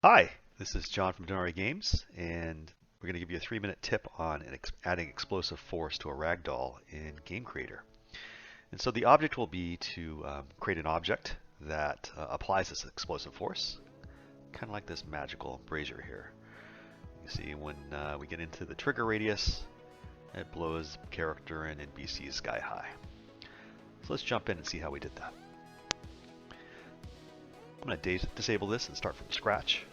Hi, this is John from Denarii Games, and we're going to give you a 3-minute tip on adding explosive force to a ragdoll in Game Creator. And so the object will be to create an object that applies this explosive force, kind of like this magical brazier here. You see when we get into the trigger radius, it blows character and NPCs sky high. So let's jump in and see how we did that. I'm going to disable this and start from scratch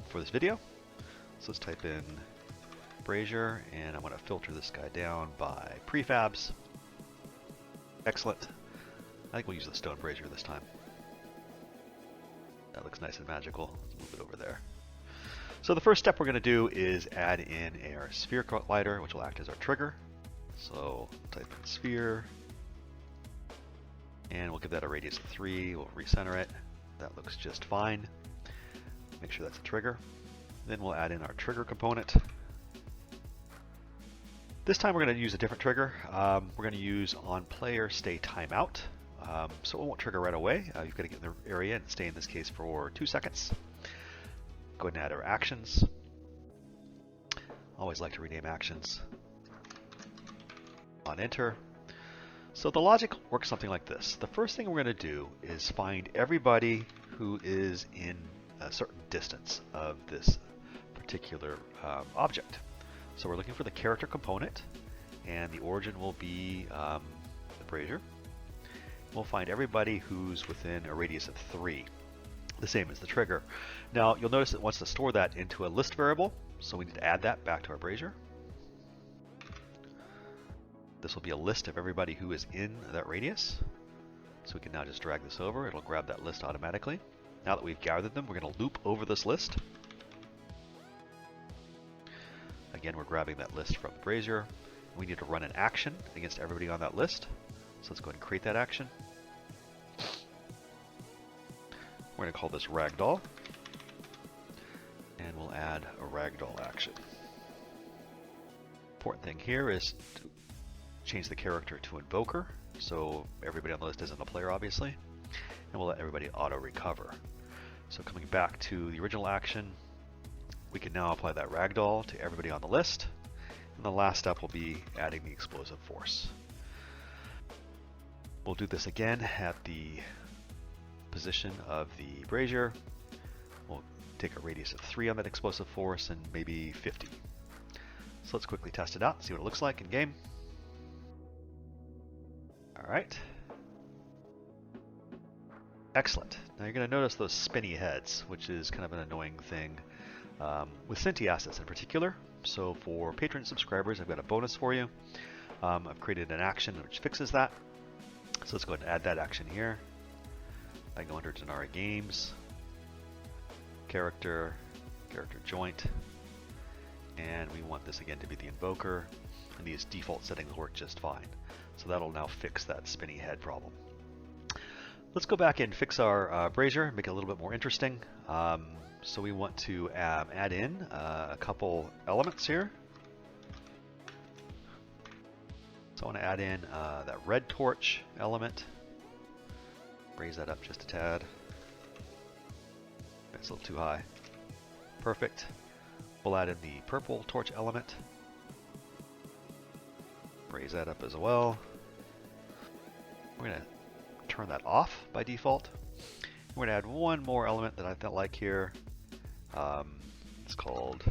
for this video. So let's type in brazier, and I'm going to filter this guy down by prefabs. Excellent. I think we'll use the stone brazier this time. That looks nice and magical. Let's move it over there. So the first step we're going to do is add in our sphere collider, which will act as our trigger. So type in sphere, and we'll give that a radius of 3. We'll recenter it. That looks just fine. Make sure that's a trigger. Then we'll add in our trigger component. This time we're going to use a different trigger. We're going to use on player stay timeout. So it won't trigger right away. You've got to get in the area and stay in this case for 2 seconds. Go ahead and add our actions. Always like to rename actions. On enter. So the logic works something like this. The first thing we're going to do is find everybody who is in a certain distance of this particular object. So we're looking for the character component, and the origin will be the brazier. We'll find everybody who's within a radius of 3, the same as the trigger. Now you'll notice it wants to store that into a list variable, so we need to add that back to our brazier. This will be a list of everybody who is in that radius. So we can now just drag this over. It'll grab that list automatically. Now that we've gathered them, we're going to loop over this list. Again, we're grabbing that list from the brazier. We need to run an action against everybody on that list. So let's go ahead and create that action. We're going to call this ragdoll. And we'll add a ragdoll action. Important thing here is to change the character to invoker, so everybody on the list isn't a player, obviously, and we'll let everybody auto recover. So coming back to the original action, we can now apply that ragdoll to everybody on the list, and the last step will be adding the explosive force. We'll do this again at the position of the brazier. We'll take a radius of 3 on that explosive force and maybe 50. So let's quickly test it out and see what it looks like in game. Alright. Excellent. Now you're going to notice those spinny heads, which is kind of an annoying thing with Cinti assets in particular. So for Patron subscribers, I've got a bonus for you. I've created an action which fixes that. So let's go ahead and add that action here. I go under Denarii Games, character joint, and we want this again to be the invoker, and these default settings work just fine. So that'll now fix that spinny head problem. Let's go back and fix our brazier and make it a little bit more interesting. So we want to add in a couple elements here. So I want to add in that red torch element. Raise that up just a tad. It's a little too high. Perfect. We'll add in the purple torch element. Raise that up as well. We're going to turn that off by default. We're going to add one more element that I like here. It's called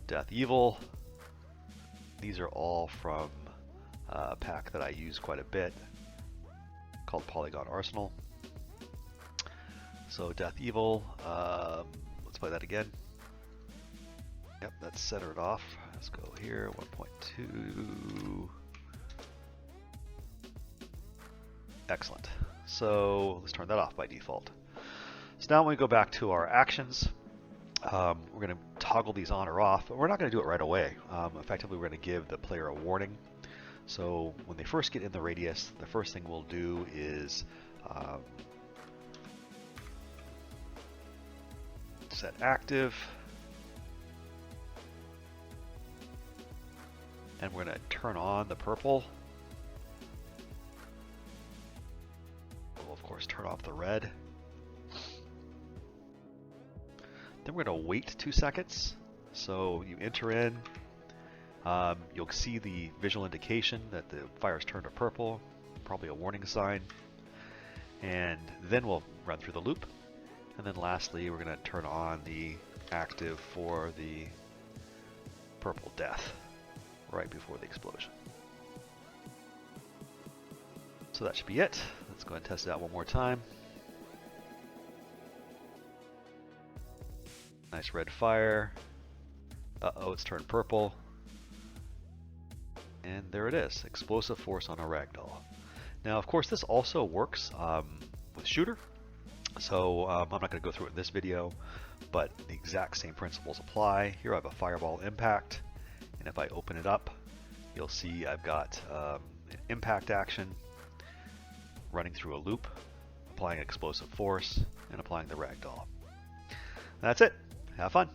Death Evil. These are all from a pack that I use quite a bit called Polygon Arsenal. So Death Evil, let's play that again. Yep, that's centered off. Let's go here, 1.2. Excellent. So let's turn that off by default. So now when we go back to our actions, we're going to toggle these on or off, but we're not going to do it right away. Effectively, we're going to give the player a warning. So when they first get in the radius, the first thing we'll do is set active. And we're going to turn on the purple. We'll of course turn off the red. Then we're going to wait 2 seconds. So you enter in, you'll see the visual indication that the fire's turned to purple, probably a warning sign. And then we'll run through the loop. And then lastly, we're going to turn on the active for the purple death right before the explosion. So that should be it. Let's go ahead and test it out one more time. Nice red fire. Uh-oh, it's turned purple. And there it is, explosive force on a ragdoll. Now, of course, this also works with shooter. So I'm not going to go through it in this video, but the exact same principles apply. Here I have a fireball impact, and if I open it up, you'll see I've got an impact action running through a loop, applying explosive force, and applying the ragdoll. That's it. Have fun.